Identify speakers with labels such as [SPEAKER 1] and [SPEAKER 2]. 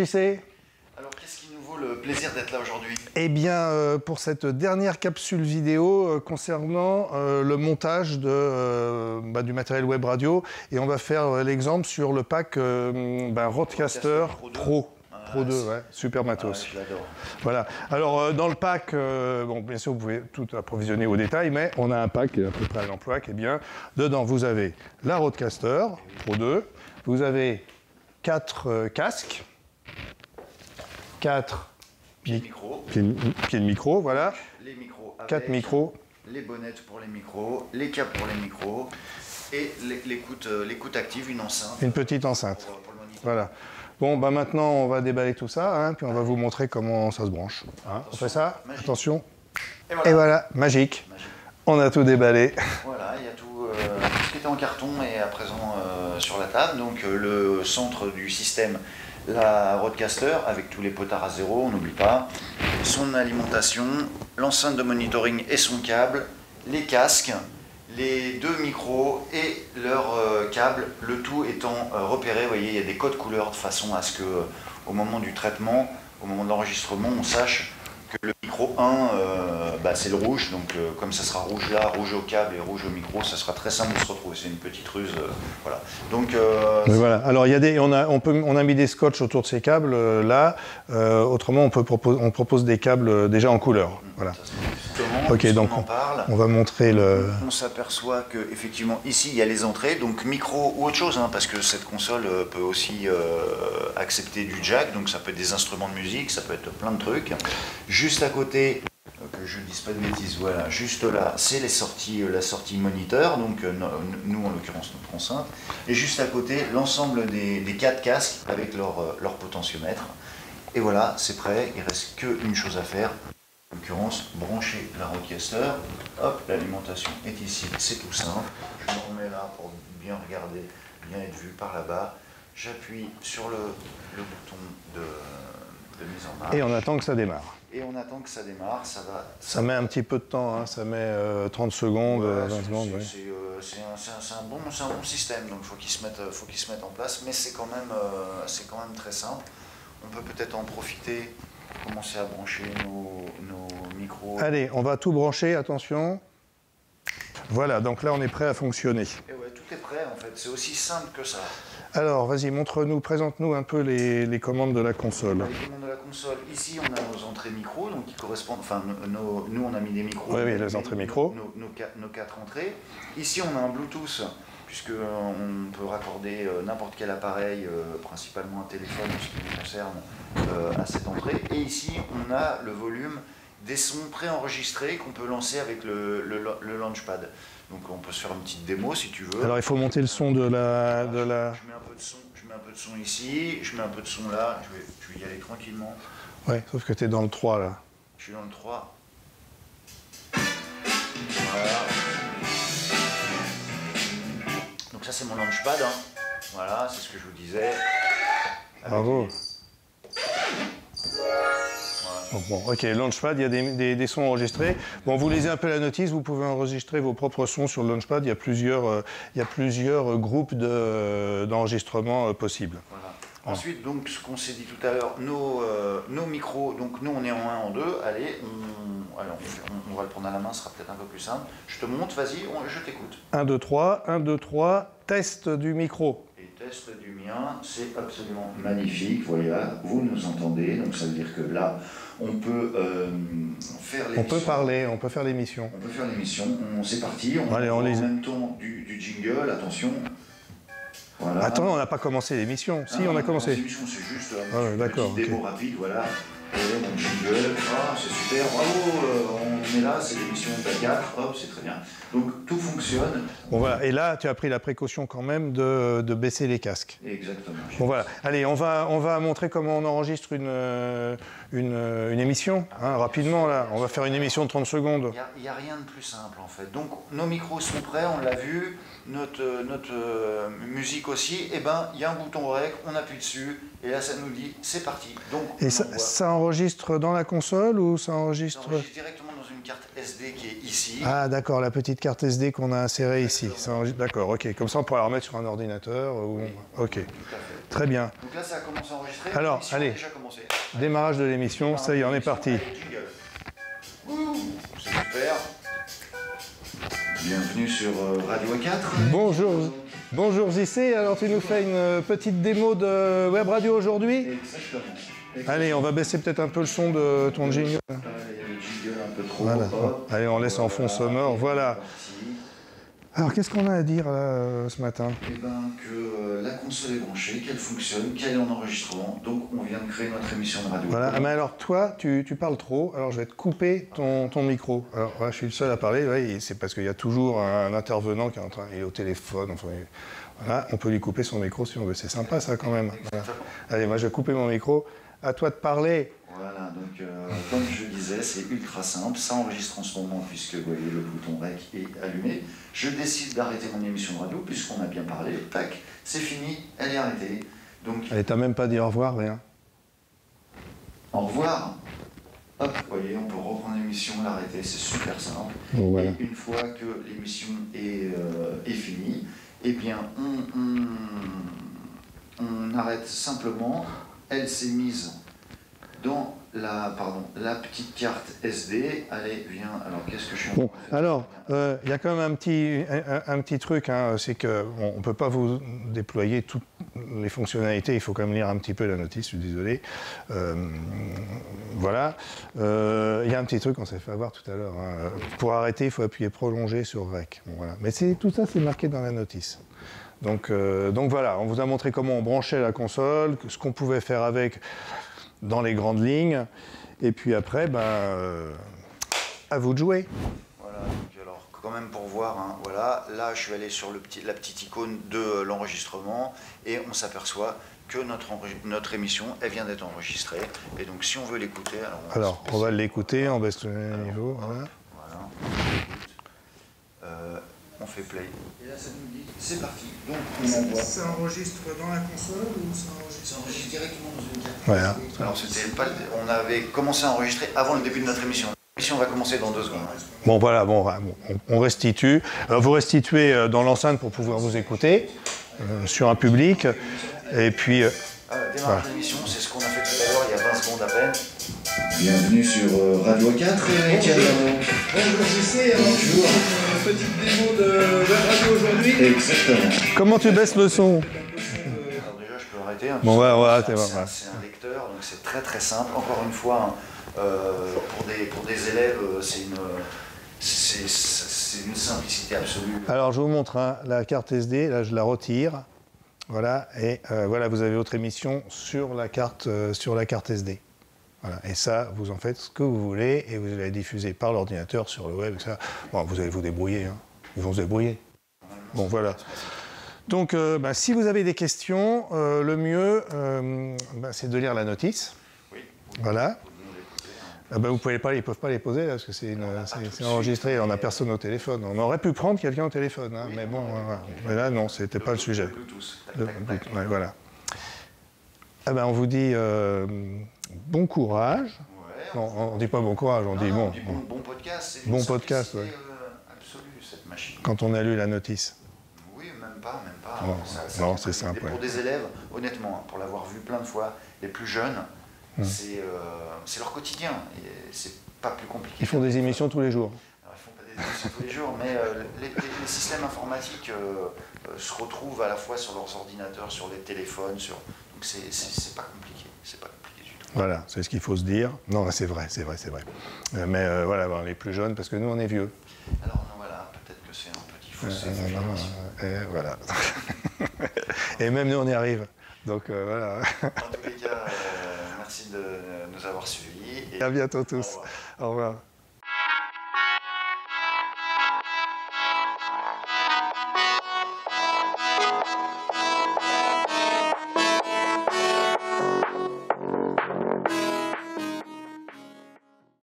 [SPEAKER 1] JC.
[SPEAKER 2] Alors, qu'est-ce qui nous vaut le plaisir d'être là aujourd'hui?
[SPEAKER 1] Eh bien, pour cette dernière capsule vidéo concernant le montage du matériel web radio, et on va faire l'exemple sur le pack Rodecaster Pro. Pro 2, ouais, super matos.
[SPEAKER 2] Je l'adore.
[SPEAKER 1] Voilà. Alors, dans le pack, bon, bien sûr, vous pouvez tout approvisionner au détail, mais on a un pack qui est à peu près à l'emploi, qui est bien. Dedans, vous avez la Rodecaster Pro 2, vous avez 4 casques, 4 pieds de micro, voilà.
[SPEAKER 2] Les micros avec,
[SPEAKER 1] 4 micros.
[SPEAKER 2] Les bonnettes pour les micros, les câbles pour les micros, et l'écoute active, une enceinte.
[SPEAKER 1] Une petite enceinte.
[SPEAKER 2] Pour le moniteur.
[SPEAKER 1] Voilà. Bon, bah maintenant, on va déballer tout ça, hein, puis on va vous montrer comment ça se branche. Hein. On fait ça?
[SPEAKER 2] Magique.
[SPEAKER 1] Attention.
[SPEAKER 2] Et
[SPEAKER 1] voilà, magique. On a tout déballé.
[SPEAKER 2] Voilà, il y a tout ce qui était en carton et à présent sur la table. Donc le centre du système, la Rodecaster, avec tous les potards à zéro, on n'oublie pas. Son alimentation, l'enceinte de monitoring et son câble, les casques, les 2 micros et leurs câbles, le tout étant repéré. Vous voyez, il y a des codes couleurs de façon à ce que au moment du traitement, au moment de l'enregistrement, on sache que le micro 1, c'est le rouge, donc comme ça sera rouge là, rouge au câble et rouge au micro, ça sera très simple de se retrouver. C'est une petite ruse, voilà. Donc
[SPEAKER 1] voilà. Alors il y a des, on a mis des scotch autour de ces câbles là. Autrement, on propose des câbles déjà en couleur. Voilà. Ok, donc on va montrer le.
[SPEAKER 2] On s'aperçoit que effectivement ici il y a les entrées, donc micro ou autre chose, hein, parce que cette console peut aussi accepter du jack, donc ça peut être des instruments de musique, ça peut être plein de trucs. Juste à côté, que je ne dise pas de bêtises, voilà, juste là, c'est la sortie moniteur, donc nous en l'occurrence notre enceinte, et juste à côté l'ensemble des 4 casques avec leur potentiomètre. Et voilà, c'est prêt, il ne reste qu'une chose à faire. En l'occurrence, brancher la Rodecaster, hop, l'alimentation est ici, c'est tout simple. Je me remets là pour bien regarder, bien être vu par là-bas. J'appuie sur le bouton de mise en marche.
[SPEAKER 1] Et on attend que ça démarre.
[SPEAKER 2] Et on attend que ça démarre,
[SPEAKER 1] ça met un petit peu de temps, hein, ça met 30 secondes, 20 secondes.
[SPEAKER 2] C'est un bon système, donc faut qu'il se mette en place, mais c'est quand même très simple. On peut peut-être en profiter. Commencer à brancher nos micros.
[SPEAKER 1] Allez, on va tout brancher, attention. Voilà, donc là on est prêt à fonctionner.
[SPEAKER 2] Et ouais, tout est prêt en fait, c'est aussi simple que ça.
[SPEAKER 1] Alors, vas-y, montre-nous, présente-nous un peu les commandes de la console.
[SPEAKER 2] Les commandes de la console, ici on a nos entrées micro, donc qui correspondent, enfin nous on a mis des micros.
[SPEAKER 1] Oui, les entrées micro.
[SPEAKER 2] Nos 4 entrées. Ici on a un Bluetooth, puisqu'on peut raccorder n'importe quel appareil, principalement un téléphone, ce qui nous concerne, à cette entrée. Et ici, on a le volume des sons préenregistrés qu'on peut lancer avec le Launchpad. Donc on peut se faire une petite démo si tu veux.
[SPEAKER 1] Alors il faut monter le son de la...
[SPEAKER 2] Je mets un peu de son ici, je mets un peu de son là, je vais y aller tranquillement.
[SPEAKER 1] Ouais, sauf que tu es dans le 3 là.
[SPEAKER 2] Je suis dans le 3. Voilà. Donc ça c'est mon Launchpad, hein. Voilà, c'est ce que je vous disais.
[SPEAKER 1] Bravo. Bon, ok, Launchpad, il y a des sons enregistrés. Bon, vous lisez un peu la notice, vous pouvez enregistrer vos propres sons sur le Launchpad. Il y a plusieurs groupes d'enregistrement possibles.
[SPEAKER 2] Voilà. Ensuite, donc, ce qu'on s'est dit tout à l'heure, nos micros, donc nous on est en 1, en 2, allez, on va le prendre à la main, ce sera peut-être un peu plus simple. Je te montre, vas-y, je t'écoute.
[SPEAKER 1] 1, 2, 3, 1, 2, 3, test du micro.
[SPEAKER 2] Et test du mien, c'est absolument magnifique, voilà, vous nous entendez, donc ça veut dire que là, on peut faire l'émission.
[SPEAKER 1] On peut parler, on peut faire l'émission.
[SPEAKER 2] On peut faire l'émission, c'est parti, on
[SPEAKER 1] allez,
[SPEAKER 2] en même temps du jingle, attention. Voilà.
[SPEAKER 1] Attends, on n'a pas commencé l'émission. Si, on a commencé.
[SPEAKER 2] L'émission, c'est juste
[SPEAKER 1] une petite
[SPEAKER 2] démo rapide, voilà. Et mon jingle, c'est super, bravo, on est là, c'est l'émission d'A4, hop, c'est très bien. Donc tout fonctionne.
[SPEAKER 1] Bon voilà, et là tu as pris la précaution quand même de baisser les casques.
[SPEAKER 2] Exactement.
[SPEAKER 1] Bon voilà, allez, on va montrer comment on enregistre une émission, hein, rapidement là. On va faire une émission de 30 secondes.
[SPEAKER 2] Il n'y a rien de plus simple en fait. Donc nos micros sont prêts, on l'a vu, notre musique aussi, et ben il y a un bouton rec, on appuie dessus, et là ça nous dit c'est parti. Donc,
[SPEAKER 1] et ça enregistre dans la console ou ça enregistre...
[SPEAKER 2] directement dans une carte SD qui est ici.
[SPEAKER 1] Ah d'accord, la petite carte SD qu'on a insérée ici. D'accord, ok. Comme ça, on pourra la remettre sur un ordinateur. Ou...
[SPEAKER 2] Oui,
[SPEAKER 1] ok, très bien.
[SPEAKER 2] Donc là, ça a commencé à enregistrer.
[SPEAKER 1] Alors, allez,
[SPEAKER 2] déjà commencé.
[SPEAKER 1] Démarrage de l'émission, ça y est, on est parti.
[SPEAKER 2] C'est super. Bienvenue sur Radio 4.
[SPEAKER 1] Bonjour. Bonjour JC, alors tu nous fais une petite démo de Web Radio aujourd'hui?
[SPEAKER 2] Exactement.
[SPEAKER 1] Allez, on va baisser peut-être un peu le son de ton jingle.
[SPEAKER 2] Il y a le jingle un peu trop.
[SPEAKER 1] Voilà. Allez, on laisse en fond sonore, voilà. Alors, qu'est-ce qu'on a à dire là, ce matin?
[SPEAKER 2] Eh bien, que la console est branchée, qu'elle fonctionne, qu'elle est en enregistrement. Donc, on vient de créer notre émission de radio.
[SPEAKER 1] Voilà, mais alors toi, tu parles trop, alors je vais te couper ton micro. Alors, ouais, je suis le seul à parler, ouais, c'est parce qu'il y a toujours un intervenant qui est en train, il est au téléphone, enfin, voilà, on peut lui couper son micro si on veut, c'est sympa ça quand même. Voilà. Allez, moi je vais couper mon micro, à toi de parler.
[SPEAKER 2] Voilà, donc comme je disais, c'est ultra simple, ça enregistre en ce moment puisque vous voyez le bouton REC est allumé. Je décide d'arrêter mon émission de radio puisqu'on a bien parlé, tac, c'est fini, elle est arrêtée. Donc,
[SPEAKER 1] allez, t'as même pas dit au revoir, rien.
[SPEAKER 2] Au revoir. Hop, vous voyez, on peut reprendre l'émission, l'arrêter, c'est super simple.
[SPEAKER 1] Bon, voilà.
[SPEAKER 2] Et une fois que l'émission est finie, eh bien, on arrête simplement, elle s'est mise dans la petite carte SD. Allez, viens, alors qu'est-ce que je suis...
[SPEAKER 1] Bon, alors, il y a quand même un petit truc, hein, c'est qu'on ne peut pas vous déployer toutes les fonctionnalités, il faut quand même lire un petit peu la notice, je suis désolé. Voilà. Il y a un petit truc qu'on s'est fait avoir tout à l'heure. Hein. Pour arrêter, il faut appuyer prolonger sur REC. Bon, voilà. Mais tout ça, c'est marqué dans la notice. Donc voilà, on vous a montré comment on branchait la console, ce qu'on pouvait faire avec dans les grandes lignes, et puis après, à vous de jouer.
[SPEAKER 2] Voilà, donc alors quand même pour voir, hein, voilà, là je suis allé sur la petite icône de l'enregistrement, et on s'aperçoit que notre émission, elle vient d'être enregistrée, et donc si on veut l'écouter...
[SPEAKER 1] Alors, on va l'écouter, on baisse le niveau, voilà.
[SPEAKER 2] On fait play. Et là, ça nous dit, c'est parti. Donc, on envoie.
[SPEAKER 1] Ça enregistre dans la console ou ça
[SPEAKER 2] enregistre directement dans une carte?
[SPEAKER 1] Voilà.
[SPEAKER 2] Alors, on avait commencé à enregistrer avant le début de notre émission. L'émission va commencer dans 2 secondes.
[SPEAKER 1] Bon, voilà, on restitue. Vous restituez dans l'enceinte pour pouvoir vous écouter sur un public. Et puis...
[SPEAKER 2] démarrage de l'émission, c'est ce qu'on a fait tout à l'heure, il y a 20 secondes à peine. Bienvenue sur Radio 4.
[SPEAKER 1] Bonjour JC, alors bonjour. Une petite démo de Web Radio aujourd'hui.
[SPEAKER 2] Exactement.
[SPEAKER 1] Comment tu baisses le son?
[SPEAKER 2] Alors déjà, je peux arrêter. Hein,
[SPEAKER 1] bon, voilà,
[SPEAKER 2] c'est un lecteur, donc c'est très très simple. Encore une fois, pour des élèves, c'est une simplicité absolue.
[SPEAKER 1] Alors, je vous montre hein, la carte SD, là je la retire. Voilà, et voilà, vous avez votre émission sur la carte SD. Voilà. Et ça, vous en faites ce que vous voulez et vous allez la diffuser par l'ordinateur sur le web. Ça. Bon, vous allez vous débrouiller. Hein. Ils vont se débrouiller. Bon, voilà. Donc, si vous avez des questions, le mieux, c'est de lire la notice.
[SPEAKER 2] Oui.
[SPEAKER 1] Voilà. Vous ne pouvez pas, ils ne peuvent pas les poser là, parce que c'est enregistré. On n'a personne au téléphone. On aurait pu prendre quelqu'un au téléphone, hein, mais bon, voilà. Mais là, non, c'était pas le sujet. Ouais, voilà. On vous dit bon courage. Ouais, non, on ne dit pas bon courage, on dit bon.
[SPEAKER 2] Bon podcast.
[SPEAKER 1] Bon podcast, oui.
[SPEAKER 2] Absolue, cette machine.
[SPEAKER 1] Quand on a lu la notice.
[SPEAKER 2] Oui, même pas.
[SPEAKER 1] Bon, non, c'est simple.
[SPEAKER 2] Pour des élèves, honnêtement, pour l'avoir vu plein de fois, les plus jeunes, c'est leur quotidien. C'est pas plus compliqué.
[SPEAKER 1] Ils font des émissions tous les jours.
[SPEAKER 2] Alors, ils font pas des émissions tous les jours, mais les systèmes informatiques se retrouvent à la fois sur leurs ordinateurs, sur les téléphones, donc c'est pas compliqué. C'est pas compliqué du tout.
[SPEAKER 1] Voilà, c'est ce qu'il faut se dire. Non, c'est vrai. Mais voilà, les plus jeunes, parce que nous, on est vieux.
[SPEAKER 2] Alors non, voilà, peut-être que c'est un petit fossé.
[SPEAKER 1] Et voilà. Et même nous, on y arrive. Donc voilà.
[SPEAKER 2] En tous les cas, merci de nous avoir suivis.
[SPEAKER 1] Et à bientôt tous. Au revoir.